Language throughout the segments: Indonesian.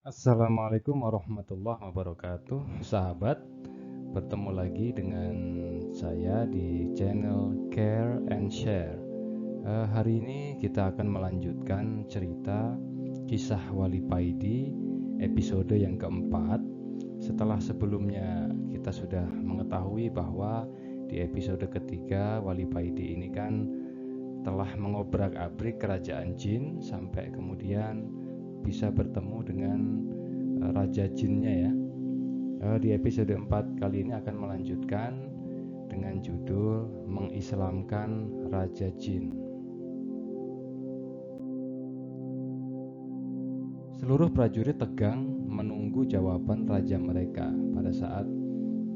Assalamualaikum warahmatullahi wabarakatuh. Sahabat, bertemu lagi dengan saya di channel Care and Share. Hari ini kita akan melanjutkan cerita kisah Wali Paidi episode yang keempat. Setelah sebelumnya kita sudah mengetahui bahwa di episode ketiga Wali Paidi ini kan telah mengobrak-abrik kerajaan jin sampai kemudian bisa bertemu dengan Raja Jinnya ya. Di episode 4 kali ini akan melanjutkan dengan judul Mengislamkan Raja Jin. Seluruh prajurit tegang menunggu jawaban raja mereka. Pada saat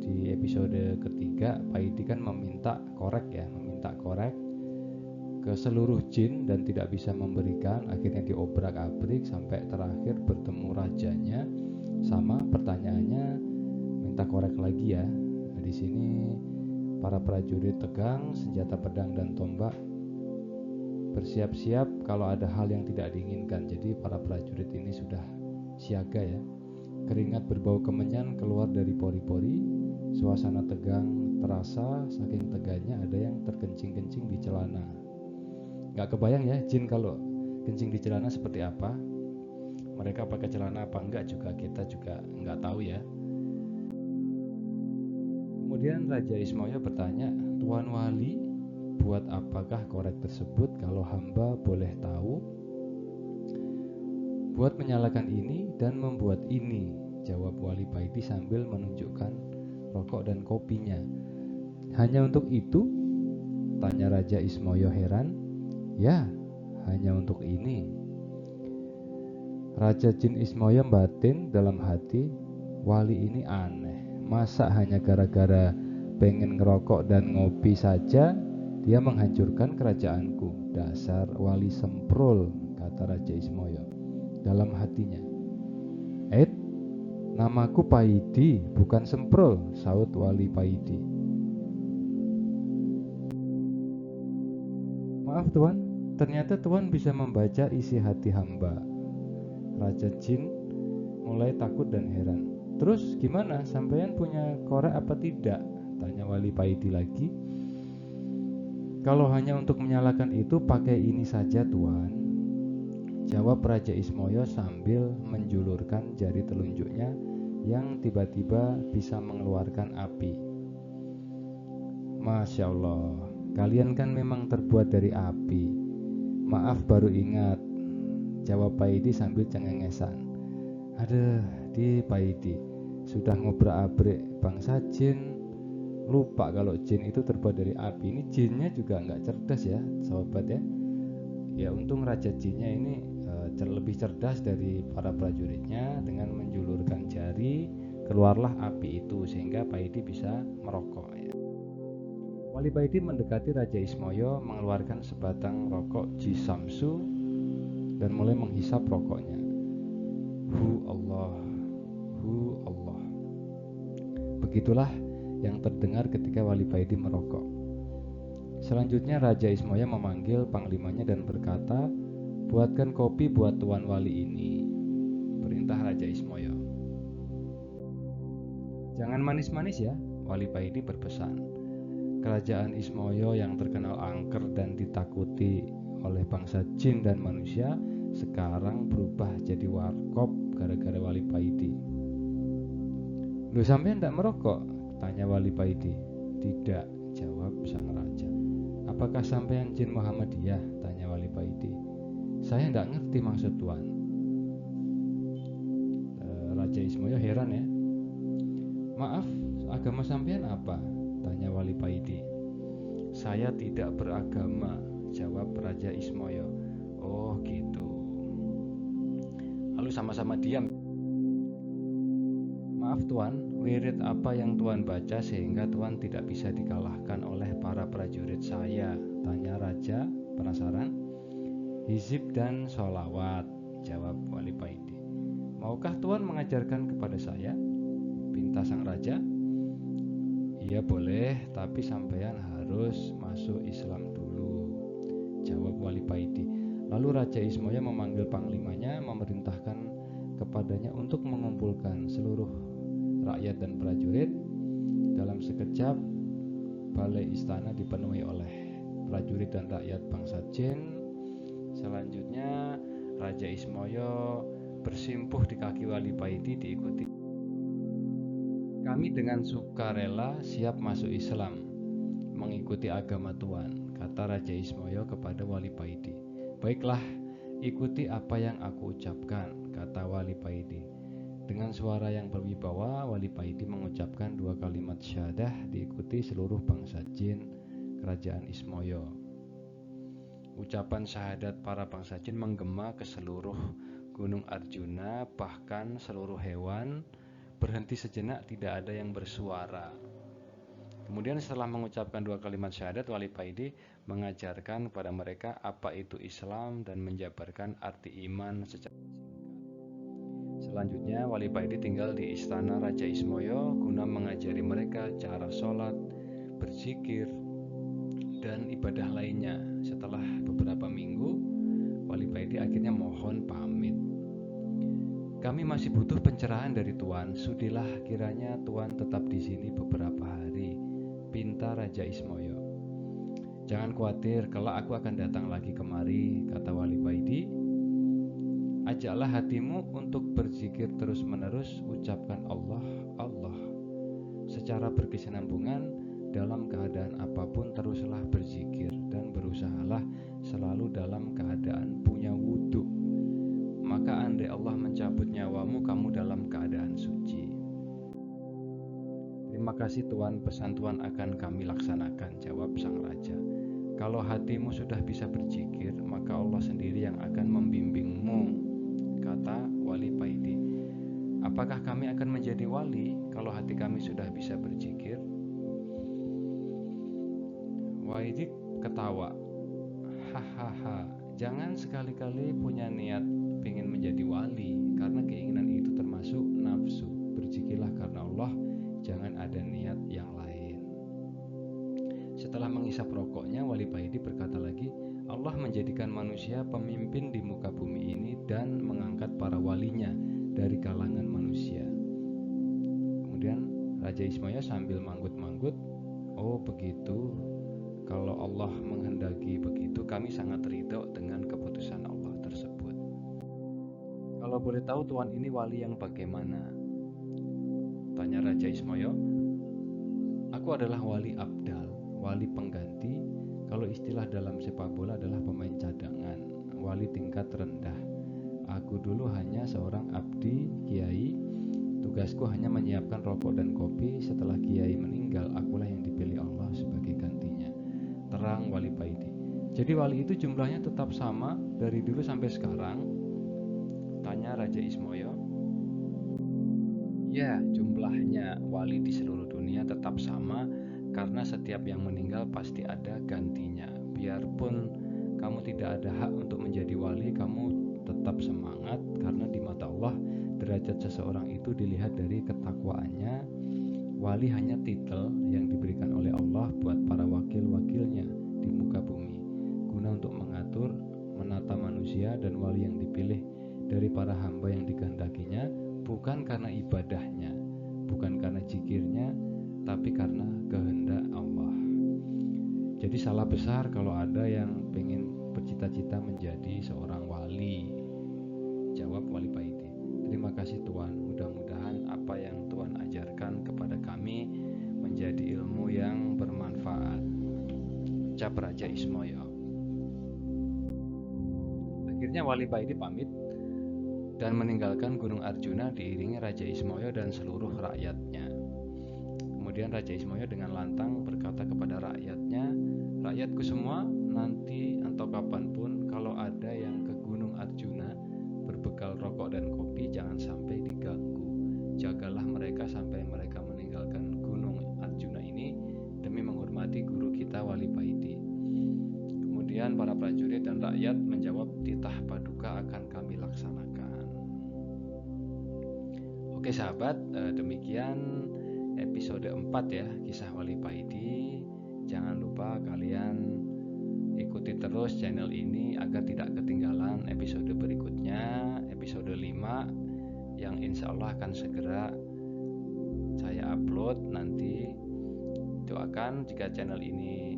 di episode ketiga, Paidi kan meminta korek ke seluruh jin dan tidak bisa memberikan, akhirnya diobrak-abrik sampai terakhir bertemu rajanya. Sama pertanyaannya, minta korek lagi ya. Nah, di sini para prajurit tegang, senjata pedang dan tombak bersiap-siap kalau ada hal yang tidak diinginkan. Jadi para prajurit ini sudah siaga ya. Keringat berbau kemenyan keluar dari pori-pori. Suasana tegang terasa, saking teganya ada yang terkencing-kencing di celana. Gak kebayang ya jin kalau kencing di celana seperti apa. Mereka pakai celana apa enggak juga kita juga nggak tahu ya. Kemudian Raja Ismoyo bertanya, Tuan Wali, buat apakah korek tersebut kalau hamba boleh tahu? Buat menyalakan ini dan membuat ini, jawab Wali Paidi sambil menunjukkan rokok dan kopinya. Hanya untuk itu? Tanya Raja Ismoyo heran. Ya, hanya untuk ini. Raja Jin Ismoyo batin dalam hati, wali ini aneh. Masa hanya gara-gara pengen ngerokok dan ngopi saja dia menghancurkan kerajaanku. Dasar wali semprul, kata Raja Ismoyo dalam hatinya. Namaku Paidi, bukan semprul, saut Wali Paidi. Maaf Tuan, ternyata Tuan bisa membaca isi hati hamba. Raja Jin mulai takut dan heran. Terus gimana, sampean punya korek apa tidak? Tanya Wali Paidi lagi. Kalau hanya untuk menyalakan itu pakai ini saja Tuan, jawab Raja Ismoyo sambil menjulurkan jari telunjuknya yang tiba-tiba bisa mengeluarkan api. Masya Allah, kalian kan memang terbuat dari api. Maaf baru ingat, jawab Paidi sambil cengengesan. Aduh, di Paidi sudah ngobrak-abrik bangsa jin, lupa kalau jin itu terbuat dari api. Ini jinnya juga nggak cerdas ya, sahabat ya. Ya untung Raja Jinnya ini lebih cerdas dari para prajuritnya. Dengan menjulurkan jari, keluarlah api itu sehingga Paidi bisa merokok ya. Wali Paidi mendekati Raja Ismoyo, mengeluarkan sebatang rokok Jisamsu dan mulai menghisap rokoknya. Hu Allah, hu Allah. Begitulah yang terdengar ketika Wali Paidi merokok. Selanjutnya Raja Ismoyo memanggil panglimanya dan berkata, buatkan kopi buat Tuan Wali ini, perintah Raja Ismoyo. Jangan manis-manis ya, Wali Paidi berpesan. Kerajaan Ismoyo yang terkenal angker dan ditakuti oleh bangsa jin dan manusia sekarang berubah jadi warkop gara-gara Wali Paidi. Lu sampean tidak merokok? Tanya Wali Paidi. Tidak, jawab sang raja. Apakah sampean jin Muhammadiyah? Tanya Wali Paidi. Saya tidak ngerti maksud Tuan. Raja Ismoyo heran ya. Maaf, agama sampean apa? Tanya Wali Paidi. Saya tidak beragama, jawab Raja Ismoyo. Oh gitu. Lalu sama-sama diam. Maaf Tuan, wirid apa yang Tuan baca sehingga Tuan tidak bisa dikalahkan oleh para prajurit saya? Tanya Raja penasaran. Hizib dan sholawat, jawab Wali Paidi. Maukah Tuan mengajarkan kepada saya? Pinta sang raja. Iya boleh, tapi sampean harus masuk Islam dulu, jawab Wali Paidi. Lalu Raja Ismoyo memanggil panglimanya, memerintahkan kepada kepadanya untuk mengumpulkan seluruh rakyat dan prajurit. Dalam sekejap, balai istana dipenuhi oleh prajurit dan rakyat bangsa Jin. Selanjutnya, Raja Ismoyo bersimpuh di kaki Wali Paidi diikuti. Kami dengan sukarela siap masuk Islam, mengikuti agama Tuhan, kata Raja Ismoyo kepada Wali Paidi. Baiklah, ikuti apa yang aku ucapkan, kata Wali Paidi. Dengan suara yang berwibawa, Wali Paidi mengucapkan 2 kalimat syahadah diikuti seluruh bangsa Jin kerajaan Ismoyo. Ucapan syahadat para bangsa Jin menggema ke seluruh Gunung Arjuna, bahkan seluruh hewan berhenti sejenak, tidak ada yang bersuara. Kemudian setelah mengucapkan 2 kalimat syahadat, Wali Paidi mengajarkan kepada mereka apa itu Islam dan menjabarkan arti iman secara singkat. Selanjutnya, Wali Paidi tinggal di istana Raja Ismoyo guna mengajari mereka cara sholat, berzikir, dan ibadah lainnya. Setelah beberapa minggu, Wali Paidi akhirnya mohon pamit. Kami masih butuh pencerahan dari Tuan. Sudilah kiranya Tuan tetap di sini beberapa hari, pinta Raja Ismoyo. Jangan khawatir, kelak aku akan datang lagi kemari, kata Wali Paidi. Ajaklah hatimu untuk berzikir terus-menerus, ucapkan Allah, Allah. Secara berkesinambungan, dalam keadaan apapun teruslah berzikir dan berusahalah selalu dalam keadaan punya wudhu. Maka andai Allah mencabut nyawamu, kamu dalam keadaan suci. Terima kasih Tuan, pesan Tuan akan kami laksanakan, jawab sang raja. Kalau hatimu sudah bisa berzikir, maka Allah sendiri yang akan membimbingmu, kata Wali Paidi. Apakah kami akan menjadi wali kalau hati kami sudah bisa berzikir? Paidi ketawa. Hahaha, jangan sekali-kali punya niat ingin menjadi wali, karena keinginan itu termasuk nafsu. Berzikirlah karena Allah, jangan ada niat yang lain. Setelah menghisap rokoknya, Wali Paidi berkata lagi, Allah menjadikan manusia pemimpin di muka bumi ini dan mengangkat para walinya dari kalangan manusia. Kemudian Raja Ismoyo sambil manggut-manggut, oh begitu, kalau Allah menghendaki begitu, kami sangat ridho dengan keputusan Allah tersebut. Kalau boleh tahu Tuan ini wali yang bagaimana? Tanya Raja Ismoyo. Aku adalah wali abdal, wali pengganti. Kalau istilah dalam sepak bola adalah pemain cadangan, wali tingkat rendah. Aku dulu hanya seorang abdi kiai. Tugasku hanya menyiapkan rokok dan kopi. Setelah kiai meninggal, akulah yang dipilih Allah sebagai gantinya, terang Wali Paidi. Jadi wali itu jumlahnya tetap sama dari dulu sampai sekarang? Tanya Raja Ismoyo. Ya, jumlahnya wali di seluruh dunia tetap sama, karena setiap yang meninggal pasti ada gantinya. Biarpun kamu tidak ada hak untuk menjadi wali, kamu tetap semangat, karena di mata Allah derajat seseorang itu dilihat dari ketakwaannya. Wali hanya titel yang diberikan oleh Allah buat para wakil-wakilnya di muka bumi, guna untuk mengatur, menata manusia. Dan wali yang dipilih dari para hamba yang dikehendakinya, bukan karena ibadahnya, bukan karena zikirnya, tapi karena kehendak Allah. Jadi salah besar kalau ada yang pengen bercita-cita menjadi seorang wali, jawab Wali Paidi. Terima kasih Tuan, mudah-mudahan apa yang Tuan ajarkan kepada kami menjadi ilmu yang bermanfaat, ucap Raja Ismoyo. Akhirnya Wali Paidi pamit dan meninggalkan Gunung Arjuna diiringi Raja Ismoyo dan seluruh rakyatnya. Kemudian Raja Ismoyo dengan lantang berkata kepada rakyatnya, rakyatku semua, nanti atau kapanpun kalau ada yang ke Gunung Arjuna berbekal rokok dan kopi, jangan sampai diganggu. Jagalah mereka sampai mereka meninggalkan Gunung Arjuna ini demi menghormati guru kita Wali Paidi. Kemudian para prajurit dan rakyat menjawab, titah paduka akan kami laksanakan. Oke sahabat, demikian episode 4 ya, kisah Wali Paidi. Jangan lupa kalian ikuti terus channel ini agar tidak ketinggalan episode berikutnya, episode 5 insya Allah akan segera saya upload. Nanti doakan jika channel ini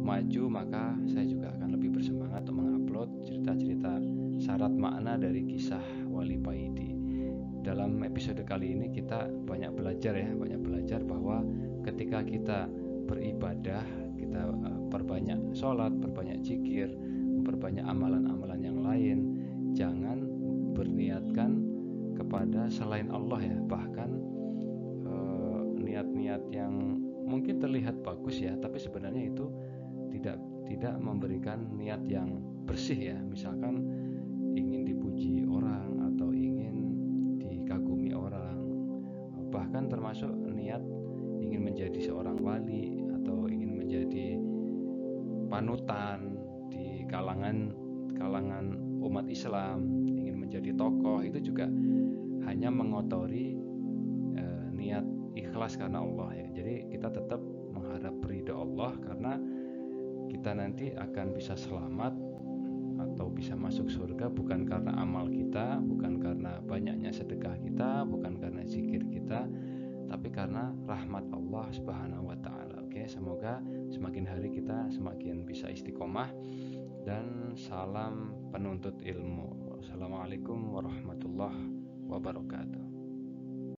maju, maka saya juga akan lebih bersemangat untuk mengupload cerita-cerita syarat makna dari kisah Wali Paidi. Dalam episode kali ini kita banyak belajar bahwa ketika kita beribadah, kita perbanyak sholat, perbanyak zikir, memperbanyak amalan-amalan yang lain, jangan berniatkan kepada selain Allah ya. Bahkan niat-niat yang mungkin terlihat bagus ya, tapi sebenarnya itu tidak memberikan niat yang bersih ya. Misalkan ingin dipuji orang atau ingin dikagumi orang, bahkan termasuk niat ingin menjadi seorang wali atau ingin menjadi panutan di kalangan umat Islam, ingin menjadi tokoh, itu juga hanya mengotori niat ikhlas karena Allah ya. Jadi kita tetap mengharap ridho Allah, karena kita nanti akan bisa selamat atau bisa masuk surga bukan karena amal kita, bukan karena banyaknya sedekah kita, bukan karena zikir kita, tapi karena rahmat Allah Subhanahu wa taala. Oke, semoga semakin hari kita semakin bisa istiqomah, dan salam penuntut ilmu. Wassalamualaikum warahmatullahi wabarakatuh.